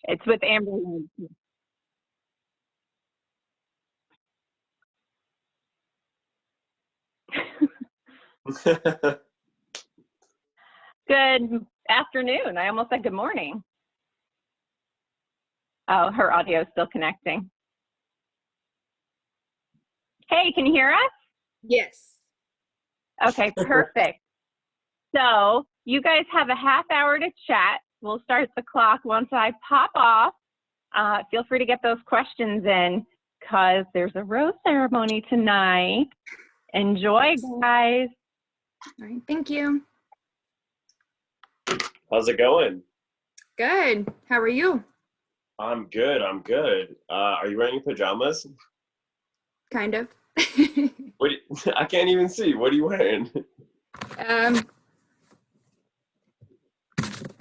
It's with Amber-Lynn. Good afternoon. I almost said good morning. Oh, her audio is still connecting. Hey, can you hear us? Yes. Okay, perfect. So you guys have a half hour to chat. We'll start the clock once I pop off. Feel free to get those questions in because there's a rose ceremony tonight. Enjoy, guys. All right, thank you. How's it going? Good. How are you? I'm good. Are you wearing your pajamas? Kind of. I can't even see. What are you wearing?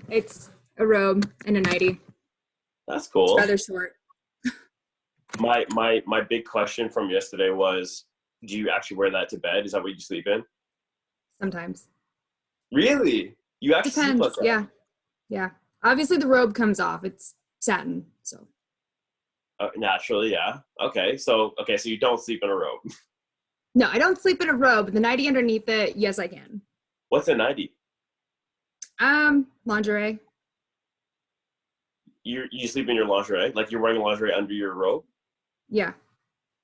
It's a robe and a nightie. That's cool. It's rather short. My big question from yesterday was, do you actually wear that to bed? Is that what you sleep in? Sometimes. Really? You actually sleep Depends. like that? Yeah. Obviously, the robe comes off. It's satin, so. Naturally, yeah. Okay, so you don't sleep in a robe. No, I don't sleep in a robe. The nightie underneath it, yes, I can. What's a nightie? Lingerie. You sleep in your lingerie? Like you're wearing lingerie under your robe? Yeah.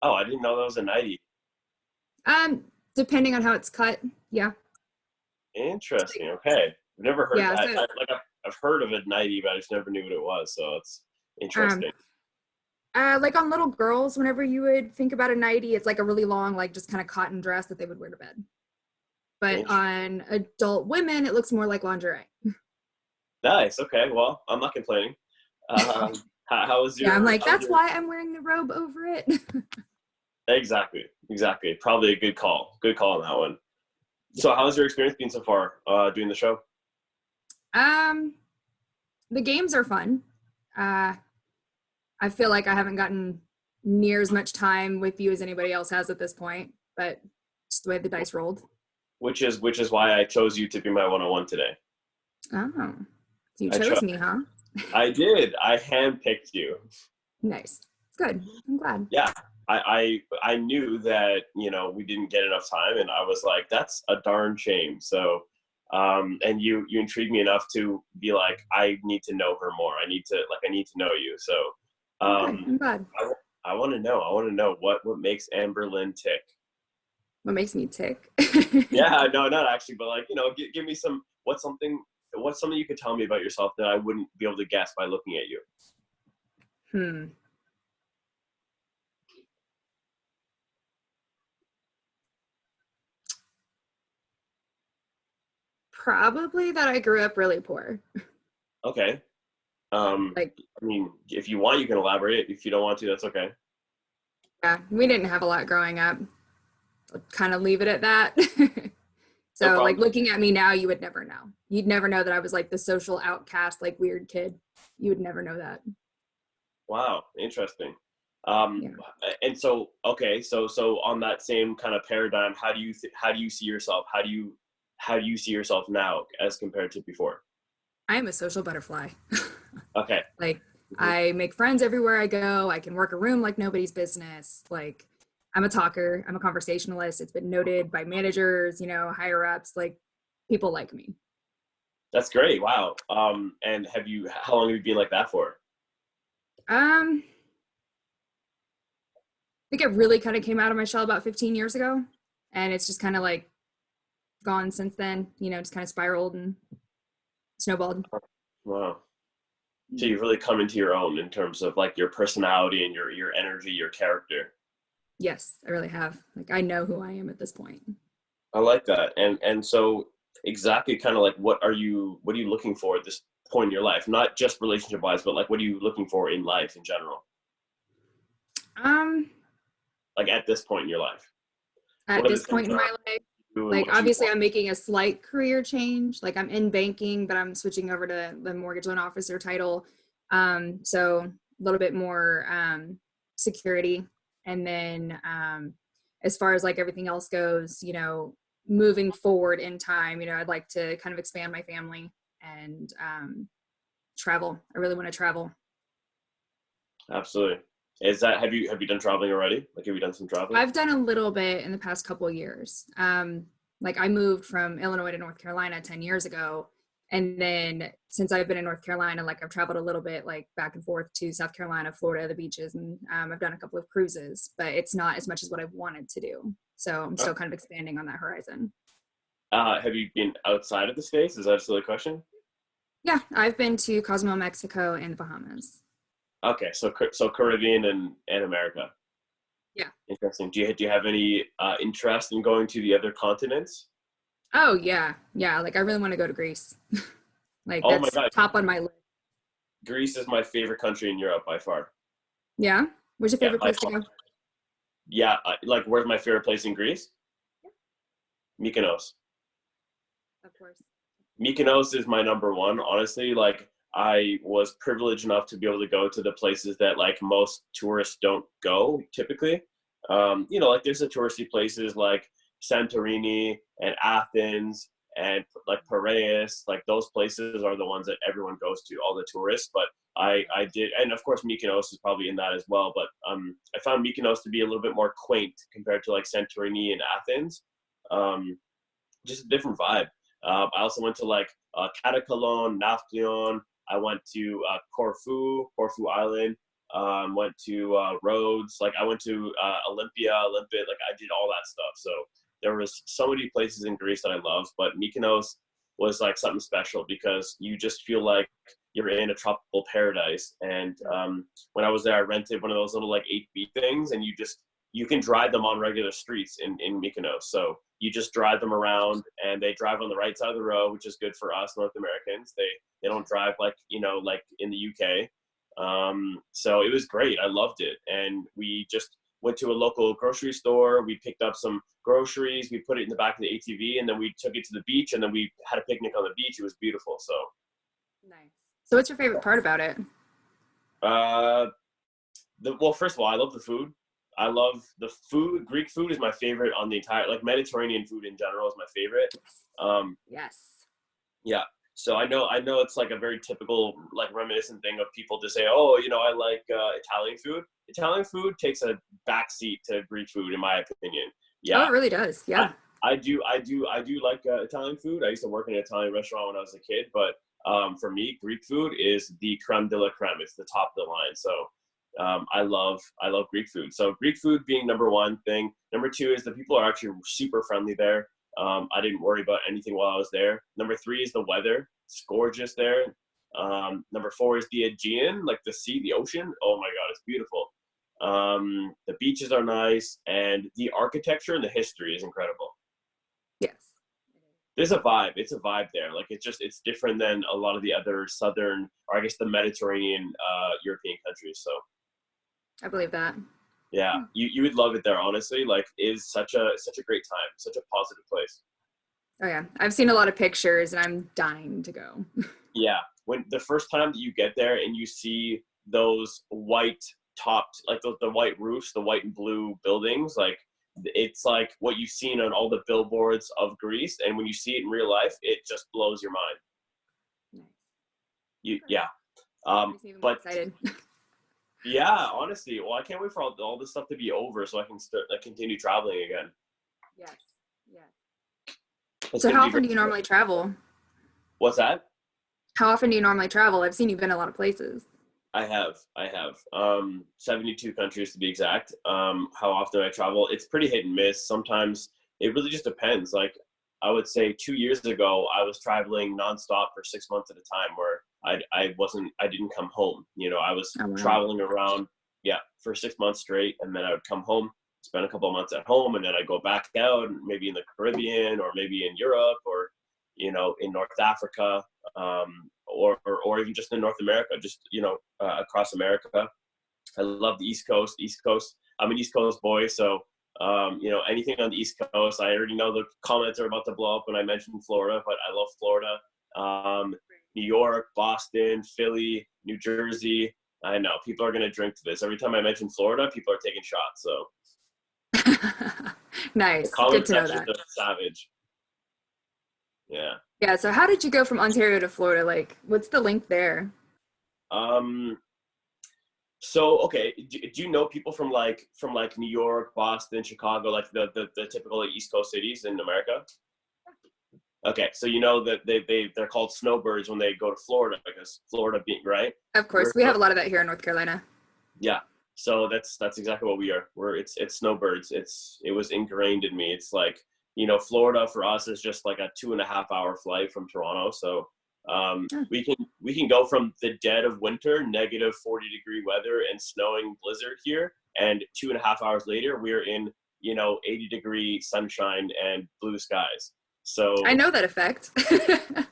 Oh, I didn't know that was a nightie. Depending on how it's cut, yeah. Interesting. Okay, I've never heard Yeah, that. so, I've heard of a nightie, but I just never knew what it was. So it's interesting. Like on little girls, whenever you would think about a nightie, it's like a really long, like just kind of cotton dress that they would wear to bed. But on adult women, it looks more like lingerie. Nice. Okay. Well, I'm not complaining. How was your? Yeah, I'm like, that's why I'm wearing the robe over it. Exactly. Probably a good call. Good call on that one. So, how's your experience been so far doing the show? The games are fun. I feel like I haven't gotten near as much time with you as anybody else has at this point, but just the way the dice rolled. Which is why I chose you to be my 101 today. Oh, so you chose me, huh? I did. I handpicked you. Nice. Good. I'm glad. Yeah. I knew that, we didn't get enough time, and I was like, that's a darn shame. So, and you intrigued me enough to be like, I need to know her more. I need to know you. So, I'm glad. I want to know what makes Amber-Lynn tick. What makes me tick? Yeah, no, not actually, but like, give me what's something you could tell me about yourself that I wouldn't be able to guess by looking at you. Probably that I grew up really poor. Okay. I mean, if you want, you can elaborate. If you don't want to, that's okay. Yeah, we didn't have a lot growing up. I'll kind of leave it at that. So, No like, looking at me now, you would never know. You'd never know that I was, like, the social outcast, like, weird kid. You would never know that. Wow, interesting. Yeah. And so, okay, so on that same kind of paradigm, how do you see yourself? How do you see yourself now as compared to before? I am a social butterfly. Okay. Like, I make friends everywhere I go. I can work a room like nobody's business. Like, I'm a talker. I'm a conversationalist. It's been noted by managers, higher ups. Like, people like me. That's great. Wow. And how long have you been like that for? I think it really kind of came out of my shell about 15 years ago. And it's just kind of like gone since then, just kind of spiraled and snowballed. Wow. So you've really come into your own in terms of like your personality and your energy, your character. Yes, I really have. Like, I know who I am at this point. I like that. And so exactly kind of like what are you looking for at this point in your life? Not just relationship wise, but like what are you looking for in life in general? Like at this point in your life. At this point in my life, like obviously I'm making a slight career change. Like I'm in banking, but I'm switching over to the mortgage loan officer title. So a little bit more security. And then as far as like everything else goes, moving forward in time, I'd like to kind of expand my family and travel. I really want to travel. Absolutely. Have you done traveling already? Like, have you done some traveling? I've done a little bit in the past couple of years. Like I moved from Illinois to North Carolina 10 years ago. And then since I've been in North Carolina, like I've traveled a little bit, like back and forth to South Carolina, Florida, the beaches, and I've done a couple of cruises, but it's not as much as what I've wanted to do. So I'm still kind of expanding on that horizon. Have you been outside of the States? Is that still a question? Yeah, I've been to Cozumel, Mexico, and the Bahamas. Okay, so Caribbean and America. Yeah. Interesting. Do you have any interest in going to the other continents? Oh yeah, yeah. Like I really want to go to Greece. Like Oh my that's God, top on my list. Greece is my favorite country in Europe by far. Yeah. Where's your Yeah, favorite by place to far. go? Yeah, like where's my favorite place in Greece? Mykonos. Of course. Mykonos is my number one, honestly. Like, I was privileged enough to be able to go to the places that like most tourists don't go typically. Like there's the touristy places like Santorini and Athens and like Piraeus. Like those places are the ones that everyone goes to, all the tourists. But I did, and of course Mykonos is probably in that as well. But I found Mykonos to be a little bit more quaint compared to like Santorini and Athens. Um, just a different vibe. I also went to like Catacalon, Nafplion. I went to Corfu Island. Went to Rhodes. Like I went to Olympia. Like I did all that stuff. So there was so many places in Greece that I loved, but Mykonos was like something special because you just feel like you're in a tropical paradise. And when I was there, I rented one of those little like 8 feet things, and you can drive them on regular streets in Mykonos. So you just drive them around, and they drive on the right side of the road, which is good for us North Americans. They don't drive like like in the UK. So it was great. I loved it, and we just went to a local grocery store. We picked up some groceries. We put it in the back of the ATV, and then we took it to the beach, and then we had a picnic on the beach. It was beautiful. So, Nice. So what's your favorite part about it? uh, well, first of all, I love the food. I love the food. Greek food is my favorite on the entire, like Mediterranean food in general is my favorite. Yes. Yeah. So I know it's like a very typical, like reminiscent thing of people to say, oh, I like Italian food. Italian food takes a backseat to Greek food, in my opinion. Oh, Yeah. it really does. Yeah. I do like Italian food. I used to work in an Italian restaurant when I was a kid, but for me, Greek food is the creme de la creme. It's the top of the line. So I love Greek food. So Greek food being number one thing. Number two is the people are actually super friendly there. I didn't worry about anything while I was there. Number three is the weather. It's gorgeous there. Number four is the Aegean, like the sea, the ocean. Oh my God, it's beautiful. The beaches are nice, and the architecture and the history is incredible. Yes. There's a vibe. It's a vibe there. Like it's different than a lot of the other southern, or I guess the Mediterranean European countries. So I believe that. yeah, you would love it there. Honestly, like is such a great time, such a positive place. Oh yeah. I've seen a lot of pictures and I'm dying to go. Yeah, when the first time that you get there and you see those white topped, like the white roofs, the white and blue buildings, like it's like what you've seen on all the billboards of Greece, and when you see it in real life, it just blows your mind. Nice. Yeah. Makes me even more But excited. yeah, honestly, well, I can't wait for all this stuff to be over so I can continue traveling again. Yes. Yeah. It's So gonna how be often very. do you normally travel? What's that? How often do you normally travel? I've seen you've been a lot of places. I have 72 countries to be exact. How often I travel, it's pretty hit and miss. Sometimes it really just depends. Like I would say 2 years ago, I was traveling nonstop for 6 months at a time where I didn't come home. I was Oh, wow. traveling around, yeah, for 6 months straight. And then I would come home, spend a couple of months at home, and then I'd go back out, maybe in the Caribbean or maybe in Europe or, in North Africa. Or even just in North America, just across America. I love the East Coast. East Coast. I'm an East Coast boy, so anything on the East Coast. I already know the comments are about to blow up when I mentioned Florida, but I love Florida. New York, Boston, Philly, New Jersey. I know people are gonna drink to this. Every time I mention Florida, people are taking shots. So the Nice. Good comment to know sections that. are savage. Yeah. Yeah. So how did you go from Ontario to Florida? Like, what's the link there? Um, So, okay, do you know people from New York, Boston, Chicago, like the typical East Coast cities in America? Okay, so you know that they're called snowbirds when they go to Florida, because Florida being right. Of course, we have a lot of that here in North Carolina. Yeah, so that's exactly what we are. It's snowbirds. It was ingrained in me. It's like, Florida for us is just like a 2.5 hour flight from Toronto. So we can go from the dead of winter, negative 40-degree weather and snowing blizzard here, and 2.5 hours later we're in 80-degree sunshine and blue skies. So I know that effect.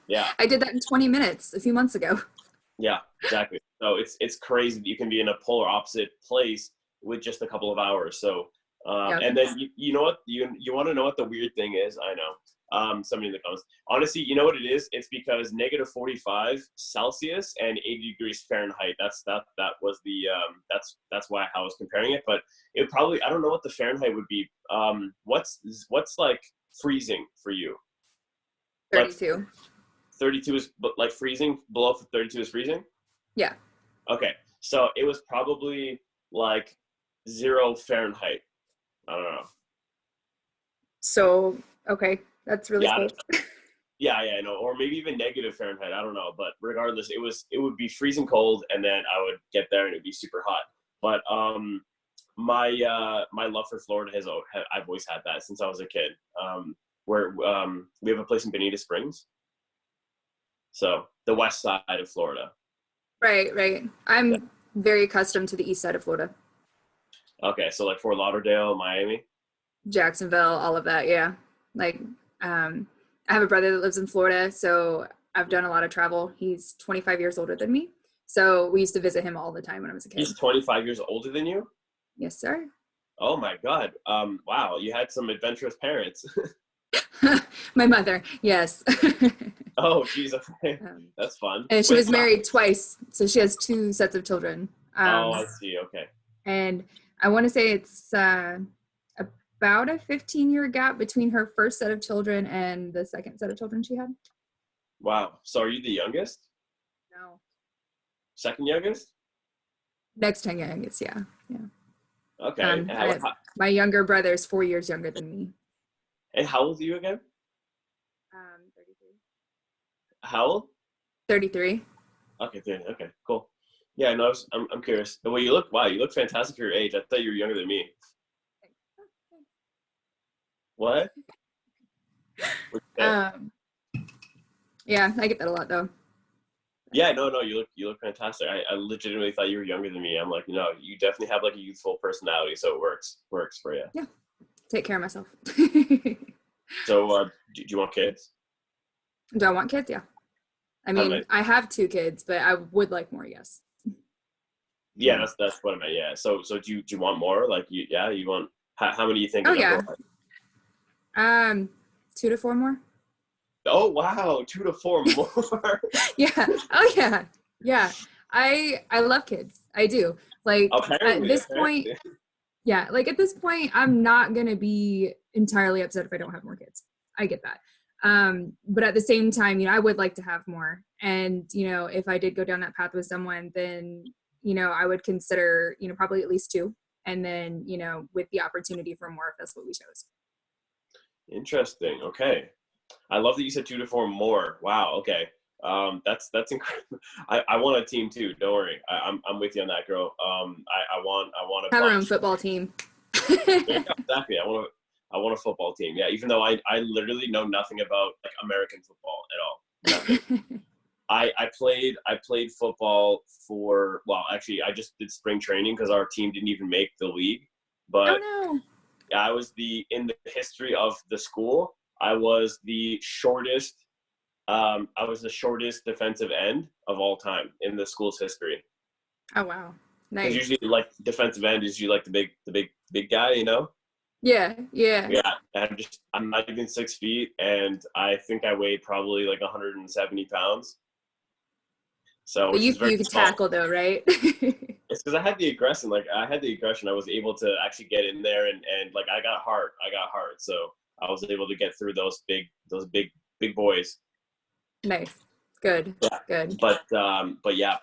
Yeah, I did that in 20 minutes a few months ago. yeah, exactly. So it's crazy that you can be in a polar opposite place with just a couple of hours. So Yeah. and then you know what, you want to know what the weird thing is? I know. Somebody in the comments. Honestly, you know what it is? It's because negative 45 Celsius and 80 degrees Fahrenheit. That was the that's why I was comparing it. But it probably, I don't know what the Fahrenheit would be. What's like freezing for you? 32. 32 is like freezing. Below 32 is freezing. Yeah. Okay, so it was probably like 0 Fahrenheit. I don't know. So, okay, that's really cool. Yeah, I know. Or maybe even negative Fahrenheit. I don't know. But regardless, it would be freezing cold, and then I would get there and it'd be super hot. But my love for Florida I've always had that since I was a kid. Where we have a place in Bonita Springs, so the west side of Florida. Right. I'm very accustomed to the east side of Florida. Okay, so like Fort Lauderdale, Miami, Jacksonville, all of that. Yeah. Like, I have a brother that lives in Florida, so I've done a lot of travel. He's 25 years older than me. So we used to visit him all the time when I was a kid. He's 25 years older than you? Yes, sir. Oh my God. Wow, you had some adventurous parents. My mother, yes. Oh, geez, okay. That's fun. And she was married twice, so she has 2 sets of children. Oh, I see, okay. And I want to say it's about a 15-year gap between her first set of children and the second set of children she had. Wow. So are you the youngest? No. Second youngest? Next 10 youngest, yeah. Okay. My younger brother is 4 years younger than me. And how old are you again? 33. How old? 33. Okay, 30. Okay, cool. Yeah, no, I'm curious. The way you look, wow, you look fantastic for your age. I thought you were younger than me. What? Yeah, I get that a lot though. Yeah, no, you look fantastic. I legitimately thought you were younger than me. I'm like, no, you definitely have like a youthful personality, so it works for you. Yeah, take care of myself. So, do you want kids? Do I want kids? Yeah. I mean, I have 2 kids, but I would like more. Yes. Yeah, that's what I meant. Yeah. So do you want more? Like, you want? How many do you think? Oh yeah. 2 to 4 more. Oh wow, 2 to 4 more. Yeah. Oh yeah. Yeah. I love kids. I do. Like at this point. Yeah. Like at this point, I'm not gonna be entirely upset if I don't have more kids. I get that. But at the same time, I would like to have more. And, if I did go down that path with someone, then, I would consider, probably at least 2. And then, with the opportunity for more, if that's what we chose. Interesting. Okay. I love that you said 2 to 4 more. Wow. Okay. That's incredible. I want a team too. Don't worry. I'm with you on that, girl. I want a have our own football team. Yeah, exactly. I want a football team. Yeah. Even though I literally know nothing about like American football at all. Nothing. I played football actually I just did spring training because our team didn't even make the league. But I was in the history of the school, I was the shortest defensive end of all time in the school's history. Oh wow. Nice. Because usually like defensive end is usually like the big guy, Yeah. I'm not even 6 feet, and I think I weighed probably like 170 pounds. So but you could tackle though, right? It's because I had the aggression. I was able to actually get in there and like I got heart. So I was able to get through those big boys. Nice. Good. Yeah. Good. But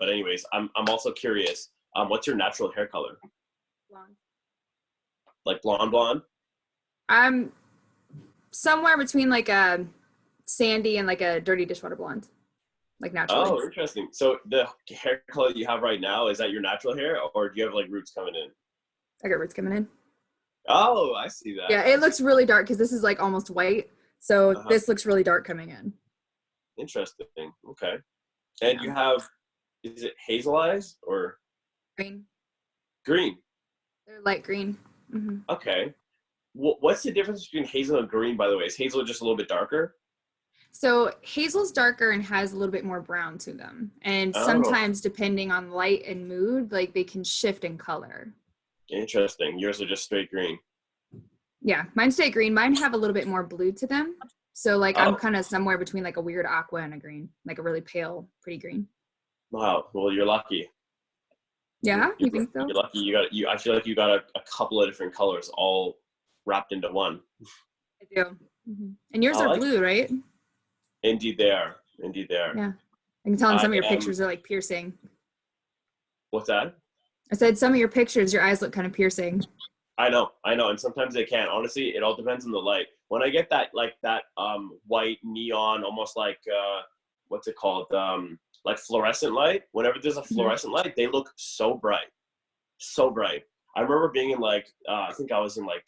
anyways, I'm also curious. What's your natural hair color? Blonde. Like blonde? I'm somewhere between like a sandy and like a dirty dishwater blonde, like naturally. Oh, interesting. So the hair color you have right now, is that your natural hair, or do you have like roots coming in? I got roots coming in. Oh, I see that. Yeah, it looks really dark because this is like almost white. So Uh-huh. this looks really dark coming in. Interesting. Okay. And you have, is it hazel eyes or Green. green? They're light green. Mm-hmm. Okay. What's the difference between hazel and green, by the way? Is hazel just a little bit darker? So hazel's darker and has a little bit more brown to them. And Oh, sometimes depending on light and mood, like they can shift in color. interesting. Yours are just straight green. Yeah, mine stay green. Mine have a little bit more blue to them. So like I'm Oh, kind of somewhere between like a weird aqua and a green, like a really pale, pretty green. wow. Well, you're lucky. Yeah, you think so? You're lucky. I feel like you got a couple of different colors all wrapped into one. I do. Mm-hmm. And yours I are like blue, right? Indeed they are. Indeed they are. Yeah. I can tell in I some of your am, pictures are like piercing. what's that? I said some of your pictures, your eyes look kind of piercing. I know, and sometimes they can't. Honestly, it all depends on the light. When I get that white neon, almost like what's it called? Like fluorescent light. Whenever there's a fluorescent light, they look so bright, so bright. I remember being in like I think I was in like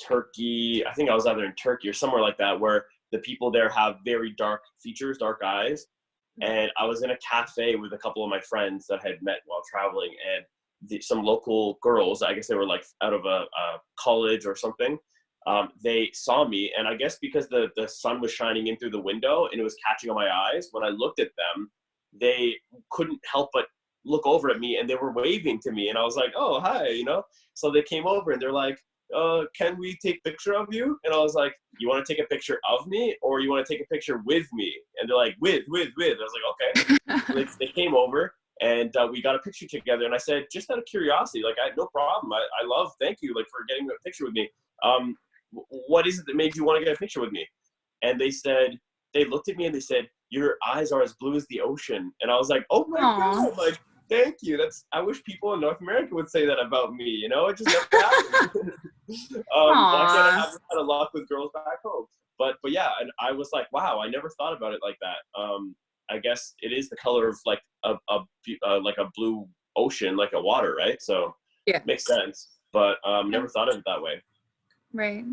Turkey. I think I was either in Turkey or somewhere like that, where the people there have very dark features, dark eyes. And I was in a cafe with a couple of my friends that I had met while traveling, and some local girls, I guess they were like out of a college or something. They saw me, and I guess because the sun was shining in through the window and it was catching on my eyes, when I looked at them, they couldn't help but look over at me, and they were waving to me, and I was like, oh, hi, you know? So they came over and they're like, can we take a picture of you? And I was like, you want to take a picture of me, or you want to take a picture with me? And they're like, with. I was like, okay. So they came over, and we got a picture together. And I said, just out of curiosity, like, no problem. Thank you, like, for getting a picture with me. What is it that made you want to get a picture with me? And they looked at me and they said, your eyes are as blue as the ocean. And I was like, oh my God, like, thank you. I wish people in North America would say that about me, you know? It just never happened. I haven't had a luck with girls back home. But yeah, and I was like, wow, I never thought about it like that. I guess it is the color of like a blue ocean, like a water, right? So yeah, makes sense. But never thought of it that way. Right.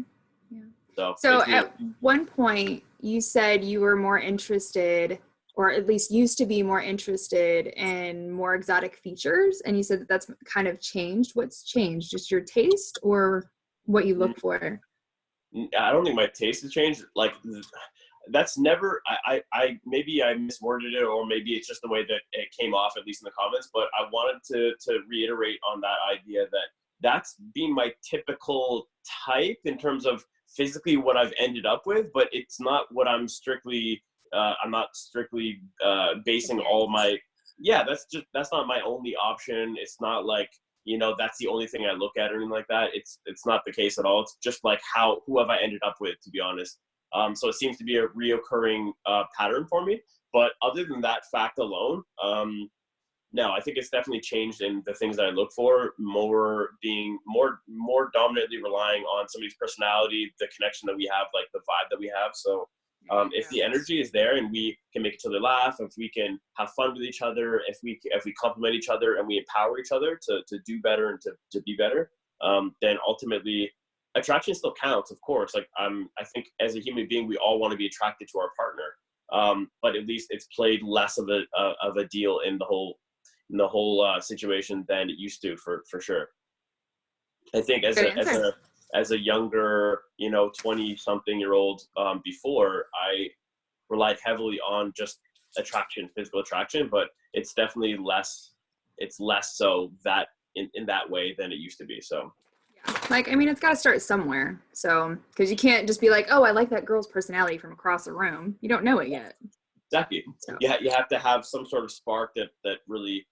Yeah. So at one point you said you were more interested, or at least used to be more interested in more exotic features. And you said that that's kind of changed. What's changed? Just your taste or what you look for? I don't think my taste has changed. Like that's never, I maybe I misworded it, or maybe it's just the way that it came off, at least in the comments, but I wanted to reiterate on that idea that that's been my typical type in terms of physically what I've ended up with, but it's not what I'm strictly, I'm not strictly basing all my, that's not my only option. It's not like, you know, that's the only thing I look at or anything like that. It's not the case at all. It's just like who have I ended up with, to be honest. So it seems to be a reoccurring pattern for me. But other than that fact alone, no, I think it's definitely changed in the things that I look for, more dominantly relying on somebody's personality, the connection that we have, like the vibe that we have. So if the energy is there and we can make each other laugh, if we can have fun with each other, if we compliment each other and we empower each other to do better and to be better, then ultimately attraction still counts, of course. Like I think as a human being, we all want to be attracted to our partner, but at least it's played less of a deal in the whole situation than it used to, for sure. I think as a younger, 20-something-year-old, before, I relied heavily on just attraction, physical attraction, but it's definitely less so that in that way than it used to be. So like, I mean, it's got to start somewhere. So, because you can't just be like, oh, I like that girl's personality from across the room. You don't know it yet. Exactly. So. You have to have some sort of spark that really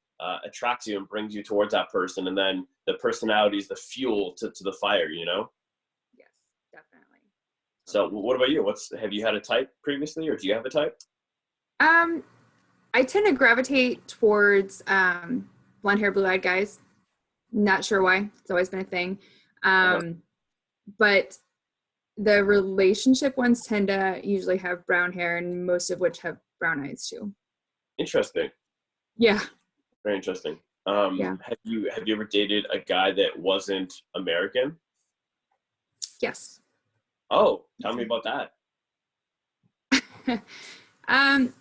attracts you and brings you towards that person, and then the personality is the fuel to the fire, you know? Yes, definitely. So what about you? Have you had a type previously, or do you have a type? I tend to gravitate towards blonde hair, blue eyed guys. Not sure why. It's always been a thing. But the relationship ones tend to usually have brown hair, and most of which have brown eyes too. Interesting. Yeah. Very interesting. Yeah. Have you ever dated a guy that wasn't American? Yes. Oh, tell me about that.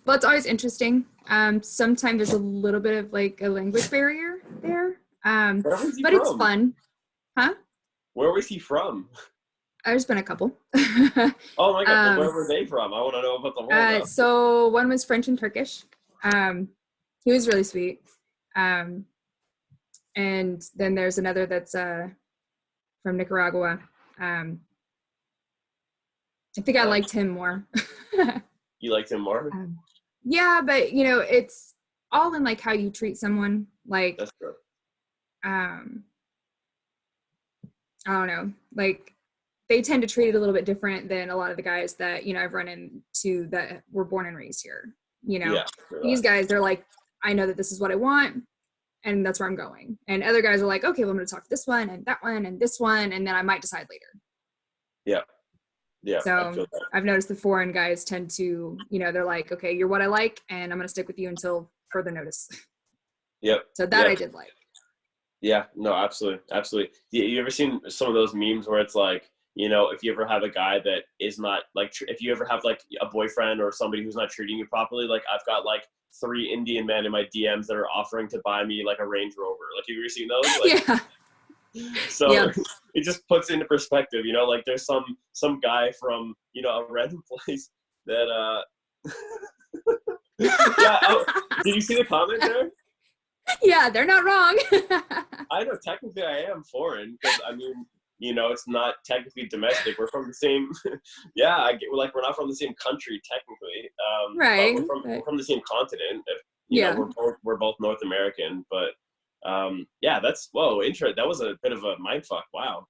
Well, it's always interesting. Sometimes there's a little bit of like a language barrier there. Where was he But from? it's fun. Huh? Where was he from? There's been a couple. Oh my God, where were they from? I want to know about the whole now. So one was French and Turkish. He was really sweet. And then there's another that's from Nicaragua. I think I liked him more. You liked him more? Yeah, but you know, it's all in like how you treat someone. Like, That's true. I don't know. Like, they tend to treat it a little bit different than a lot of the guys that, you know, I've run into that were born and raised here. You know, Yeah, these guys, they're like, I know that this is what I want, and that's where I'm going. And other guys are like, okay, well, I'm going to talk to this one and that one and this one, and then I might decide later. Yeah. Yeah. So I've noticed the foreign guys tend to, you know, they're like, okay, you're what I like, and I'm going to stick with you until further notice. Yep. So that I did like. Yeah, no, absolutely. Absolutely. You ever seen some of those memes where it's like, you know, if you ever have a guy that is not like, if you ever have like a boyfriend or somebody who's not treating you properly, like I've got like 3 Indian men in my DMs that are offering to buy me like a Range Rover. Like, have you ever seen those? Like, Yeah. so Yeah. it just puts into perspective, you know, like there's some guy from, you know, a random place that, yeah. Oh, did you see the comment there? Yeah, they're not wrong. I know technically I am foreign because I mean, you know, it's not technically domestic. We're from the same, yeah. We're not from the same country technically, Right. but we're from the same continent. You know, we're both North American, but yeah, that's interesting. That was a bit of a mind fuck. Wow.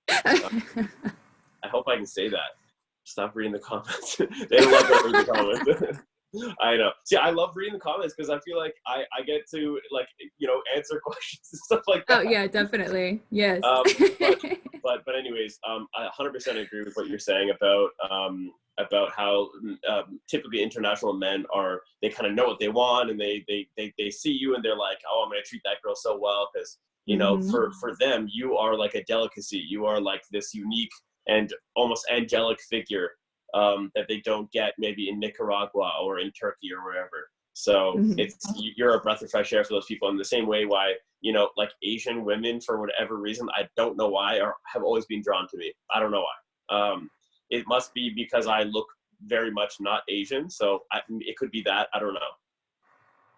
I hope I can say that. Stop reading the comments. They don't like reading the comments. I know. See, I love reading the comments because I feel like I get to like, you know, answer questions and stuff like that. Oh yeah, definitely. Yes. But anyways, I 100% agree with what you're saying about how typically international men they kind of know what they want, and they see you and they're like, oh, I'm gonna treat that girl so well because, you know, for them you are like a delicacy. You are like this unique and almost angelic figure that they don't get maybe in Nicaragua or in Turkey or wherever. So you're a breath of fresh air for those people in the same way why, you know, like Asian women, for whatever reason, I don't know why, have always been drawn to me. I don't know why. It must be because I look very much not Asian. So it could be that. I don't know.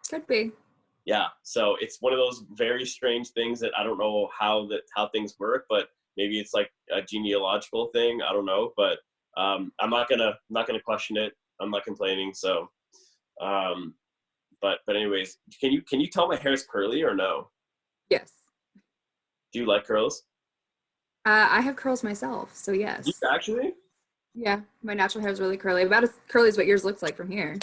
Could be. Yeah. So it's one of those very strange things that I don't know how things work, but maybe it's like a genealogical thing. I don't know, but I'm not gonna question it. I'm not complaining. So, but anyways, can you tell my hair is curly or no? Yes. Do you like curls? I have curls myself, so yes. You actually? Yeah, my natural hair is really curly. About as curly as what yours looks like from here.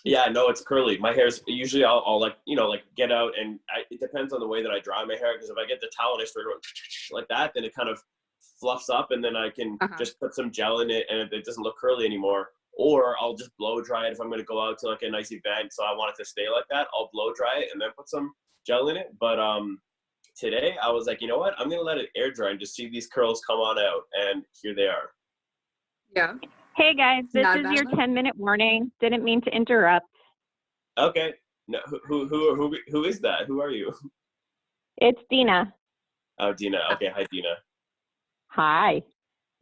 Yeah, no, it's curly. My hair's usually I'll like, you know, like get out and it depends on the way that I dry my hair, because if I get the towel and I start going like that, then it kind of fluffs up and then I can just put some gel in it and it doesn't look curly anymore. Or I'll just blow dry it if I'm going to go out to like a nice event, so I want it to stay like that. I'll blow dry it and then put some gel in it. But today I was like, you know what? I'm going to let it air dry and just see these curls come on out, and here they are. Yeah. Hey guys, this is your 10-minute warning. Didn't mean to interrupt. Okay. No, who is that? Who are you? It's Dina. Oh, Dina. Okay. Hi, Dina. Hi.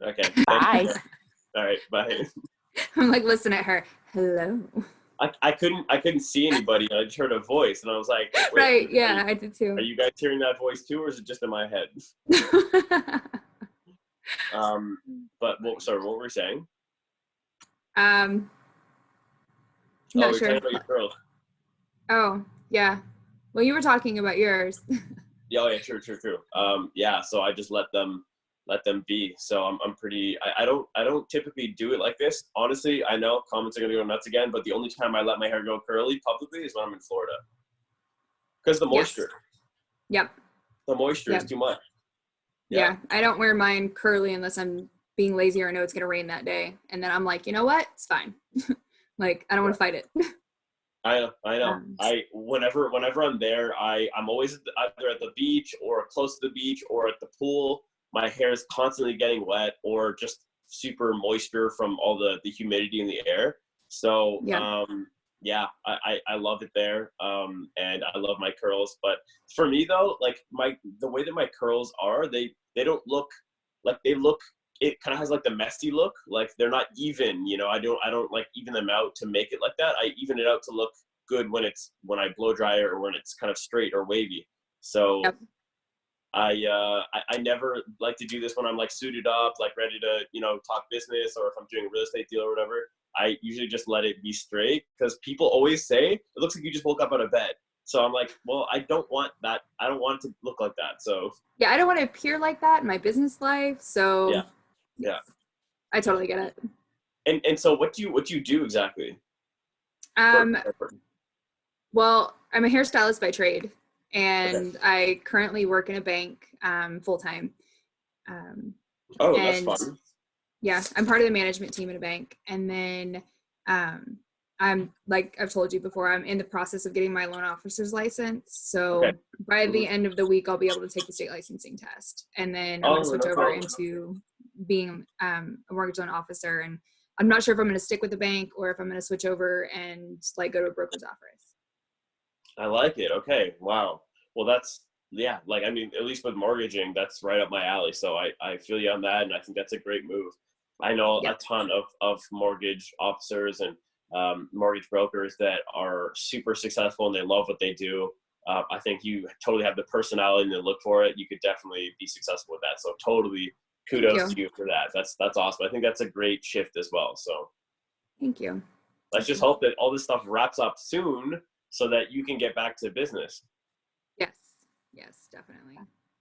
Okay. Bye. All right. Bye. I'm like, listen at her. Hello. I couldn't see anybody. I just heard a voice and I was like, wait, right. Yeah, I did too. Are you guys hearing that voice too, or is it just in my head? But sorry, what were we saying? Not we're sure. talking about your girl. Oh, yeah. Well, you were talking about yours. Yeah, true. Yeah, so I just let them be. So I'm pretty. I don't typically do it like this. Honestly, I know comments are gonna go nuts again, but the only time I let my hair go curly publicly is when I'm in Florida, because the moisture. Yep. The moisture is Yep. too much. Yeah. I don't wear mine curly unless I'm being lazy or I know it's going to rain that day. And then I'm like, you know what? It's fine. Like, I don't want to fight it. I know. Whenever I'm there, I'm always either at the beach or close to the beach or at the pool. My hair is constantly getting wet or just super moisture from all the humidity in the air. So yeah, I love it there. And I love my curls. But for me though, like the way that my curls are, they don't look like they look. It kind of has like the messy look, like they're not even, you know. I don't like even them out to make it like that. I even it out to look good when I blow dry it or when it's kind of straight or wavy. So Yep. I never like to do this when I'm like suited up, like ready to, you know, talk business, or if I'm doing a real estate deal or whatever. I usually just let it be straight because people always say it looks like you just woke up out of bed. So I'm like, well, I don't want that. I don't want it to look like that. So Yeah, I don't want to appear like that in my business life. So yeah. I totally get it. And so what do you do exactly? Well, I'm a hairstylist by trade, and Okay. I currently work in a bank full time. Oh, that's fun. Yeah, I'm part of the management team in a bank. And then I'm, like I've told you before, I'm in the process of getting my loan officer's license. So by the end of the week, I'll be able to take the state licensing test. And then I'm going to switch over into being a mortgage loan officer. And I'm not sure if I'm going to stick with the bank or if I'm going to switch over and like go to a broker's office. I like it. Okay. Wow. Well, that's, yeah, like, I mean, at least with mortgaging, that's right up my alley. So I feel you on that. And I think that's a great move. I know a ton of mortgage officers and mortgage brokers that are super successful and they love what they do. I think you totally have the personality to look for it. You could definitely be successful with that. So totally kudos to you for that. That's awesome. I think that's a great shift as well. So thank you. Let's just hope that all this stuff wraps up soon so that you can get back to business. Yes, definitely.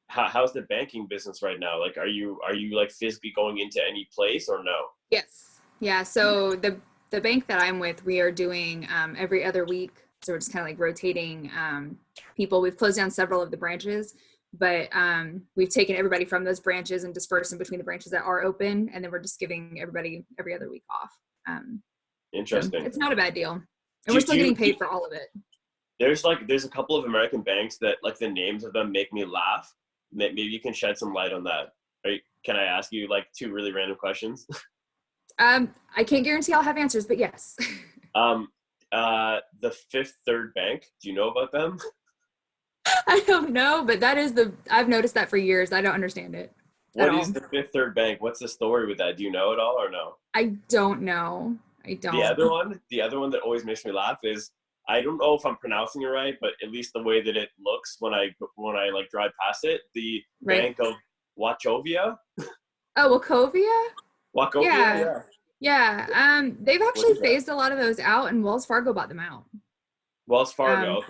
How's the banking business right now? Like, are you like physically going into any place or no? Yes. Yeah. So the bank that I'm with, we are doing every other week. So we're just kind of like rotating people. We've closed down several of the branches, but we've taken everybody from those branches and dispersed them between the branches that are open. And then we're just giving everybody every other week off. Interesting. So it's not a bad deal. And we're still getting paid for all of it. There's a couple of American banks that, like, the names of them make me laugh. Maybe you can shed some light on that. Can I ask you like two really random questions? I can't guarantee I'll have answers, but yes. The Fifth Third Bank. Do you know about them? I don't know, but I've noticed that for years. I don't understand it. What is the Fifth Third Bank? What's the story with that? Do you know it all or no? I don't know. I don't. The other one that always makes me laugh is, I don't know if I'm pronouncing it right, but at least the way that it looks when I like drive past it, the Bank of Wachovia. Oh, Wachovia? Wachovia, yeah. They've actually phased a lot of those out, and Wells Fargo bought them out. Wells Fargo,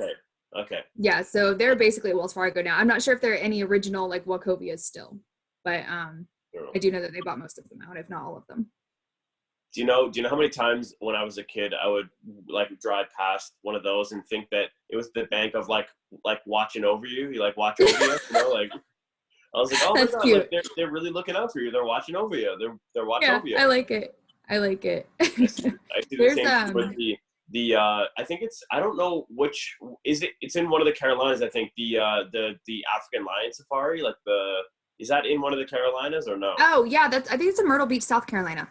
okay. Yeah, so they're basically at Wells Fargo now. I'm not sure if there are any original like Wachovias still, but I do know that they bought most of them out, if not all of them. Do you know how many times when I was a kid I would like drive past one of those and think that it was the bank of like watching over you? You like watch over you, you know, like I was like, oh my god, like they're really looking out for you. They're watching over you. They're watching over you. I like it. I see the same with the I think it's, I don't know which is it. It's in one of the Carolinas. I think the African lion safari. Like is that in one of the Carolinas or no? Oh yeah, I think it's in Myrtle Beach, South Carolina.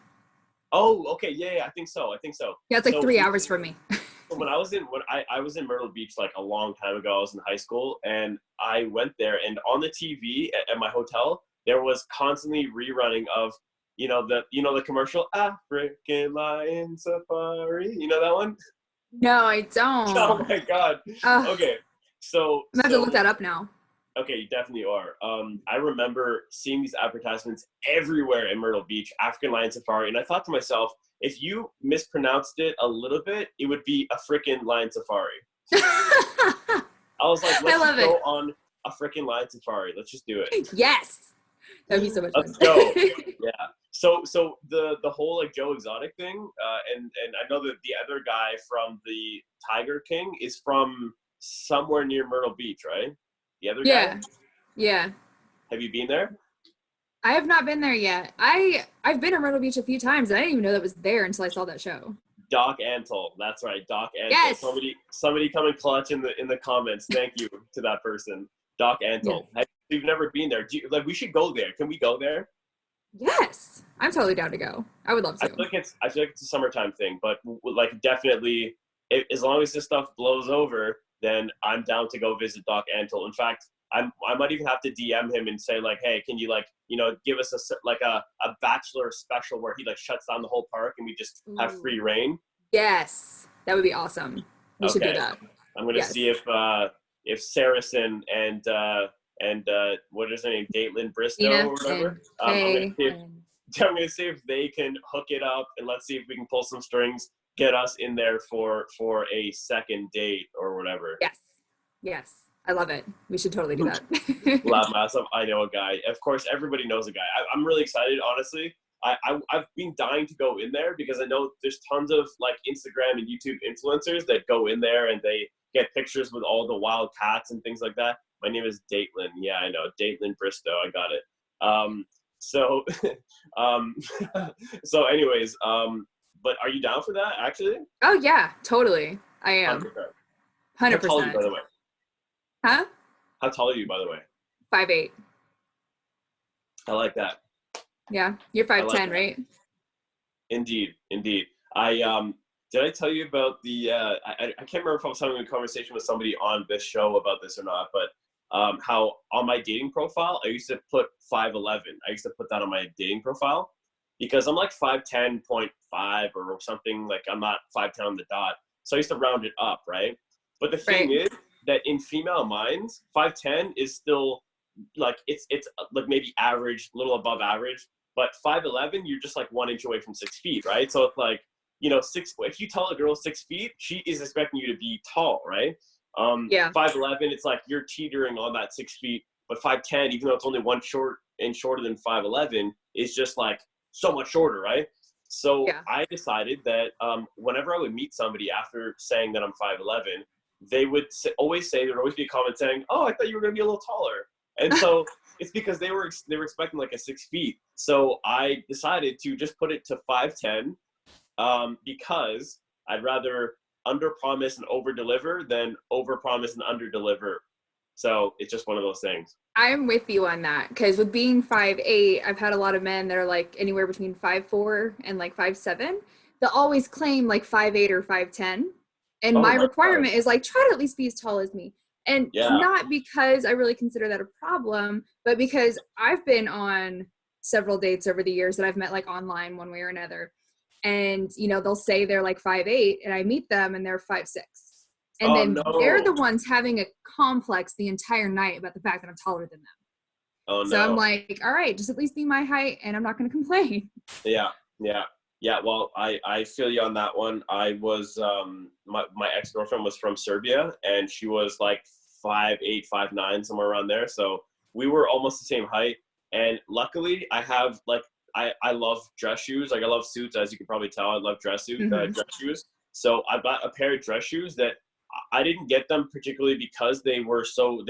Oh, okay, yeah, I think so. Yeah, it's like 3 hours from me. When I was in Myrtle Beach like a long time ago, I was in high school, and I went there, and on the TV at my hotel, there was constantly rerunning of the commercial African Lion Safari. You know that one? No, I don't. Oh my god. Okay, so I'm gonna have to look that up now. Okay, you definitely are. I remember seeing these advertisements everywhere in Myrtle Beach, African Lion Safari, and I thought to myself, if you mispronounced it a little bit, it would be a frickin' lion safari. I was like, let's just go on a frickin' lion safari. Let's just do it. Yes. That'd be so much fun. Let's go. Yeah. So the whole like Joe Exotic thing, and I know that the other guy from the Tiger King is from somewhere near Myrtle Beach, right? the other Yeah. guy? Yeah. Have you been there? I have not been there yet. I've been to Myrtle Beach a few times, and I didn't even know that was there until I saw that show. Doc Antle. That's right, Doc Antle. Yes. Somebody come and clutch in the comments. Thank you to that person, Doc Antle. Yes. You've never been there. We should go there. Can we go there? Yes, I'm totally down to go. I would love to. I feel like it's a summertime thing, but like definitely, as long as this stuff blows over, then I'm down to go visit Doc Antle. In fact, I might even have to DM him and say like, hey, can you like, give us a Bachelor special where he like shuts down the whole park and we just have free reign. Yes, that would be awesome. We should do that. I'm gonna see if Saracen and what is her name, Datelyn Bristow Nina or whatever. I'm gonna see if they can hook it up, and let's see if we can pull some strings, get us in there for a second date or whatever. Yes, I love it. We should totally do that. Laugh myself. I know a guy. Of course, everybody knows a guy. I'm really excited, honestly. I've been dying to go in there because I know there's tons of like Instagram and YouTube influencers that go in there and they get pictures with all the wild cats and things like that. My name is Datelyn. Yeah, I know. Datelyn Bristow. I got it. So anyways, but are you down for that actually? Oh yeah, totally. I am. 100%. 100%. How tall are you, by the way? Huh? How tall are you, by the way? 5'8". I like that. Yeah, you're 5'10", like right? Indeed. Did I tell you about the I can't remember if I was having a conversation with somebody on this show about this or not, but how on my dating profile I used to put 5'11". I used to put that on my dating profile because I'm like 5'10.5" or something, like I'm not 5'10" on the dot. So I used to round it up, right? But the thing is that in female minds, 5'10" is still like it's like maybe average, a little above average. But 5'11", you're just like 1 inch away from 6 feet, right? So it's like, if you tell a girl 6 feet, she is expecting you to be tall, right? 5'11", it's like you're teetering on that 6 feet, but 5'10", even though it's only 1 inch shorter than 5'11", is just like so much shorter, right? So I decided that whenever I would meet somebody after saying that I'm 5'11", they would always say, there would always be a comment saying, oh, I thought you were going to be a little taller. And so it's because they were expecting like a 6 feet. So I decided to just put it to 5'10", because I'd rather under-promise and over-deliver than over-promise and under-deliver. So it's just one of those things. I'm with you on that, because with being 5'8", I've had a lot of men that are like anywhere between 5'4" and like 5'7". They'll always claim like 5'8" or 5'10". And my requirement is like, try to at least be as tall as me. And not because I really consider that a problem, but because I've been on several dates over the years that I've met like online one way or another. And, they'll say they're like 5'8", and I meet them and they're 5'6". And they're the ones having a complex the entire night about the fact that I'm taller than them. Oh, no. So I'm like, all right, just at least be my height and I'm not going to complain. Yeah. Well, I feel you on that one. I was, my ex-girlfriend was from Serbia, and she was like 5'8", 5'9", somewhere around there. So we were almost the same height. And luckily I have like, I love dress shoes. Like I love suits, as you can probably tell. I love dress shoes. So I bought a pair of dress shoes that I didn't get them particularly because they were so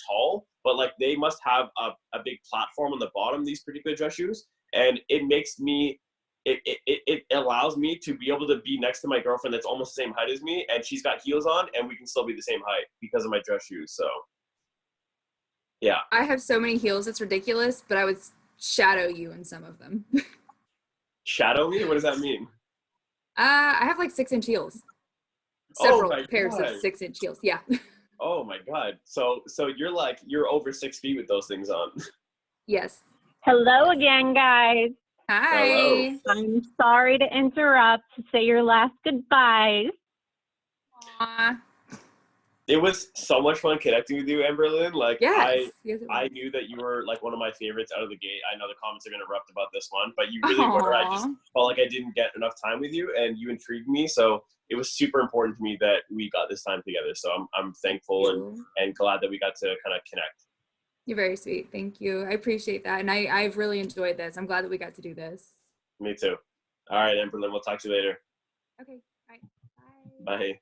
tall, but like they must have a big platform on the bottom, these particular dress shoes. And it makes me, it allows me to be able to be next to my girlfriend that's almost the same height as me, and she's got heels on, and we can still be the same height because of my dress shoes. So yeah. I have so many heels, it's ridiculous, but I would shadow you in some of them. Shadow me? What does that mean? I have like 6-inch heels. Several pairs of 6-inch heels. Yeah. Oh my God. So you're over 6 feet with those things on. Yes. Hello again, guys. Hi. Hello. I'm sorry to interrupt to say your last goodbyes. Aww. It was so much fun connecting with you, Amber-Lynn. Like yes. I knew that you were like one of my favorites out of the gate. I know the comments are going to erupt about this one, but you really were. I just felt like I didn't get enough time with you, and you intrigued me. So it was super important to me that we got this time together. So I'm thankful and glad that we got to kind of connect. You're very sweet. Thank you. I appreciate that. And I've really enjoyed this. I'm glad that we got to do this. Me too. All right, Amber-Lynn, we'll talk to you later. Okay. Bye. Bye.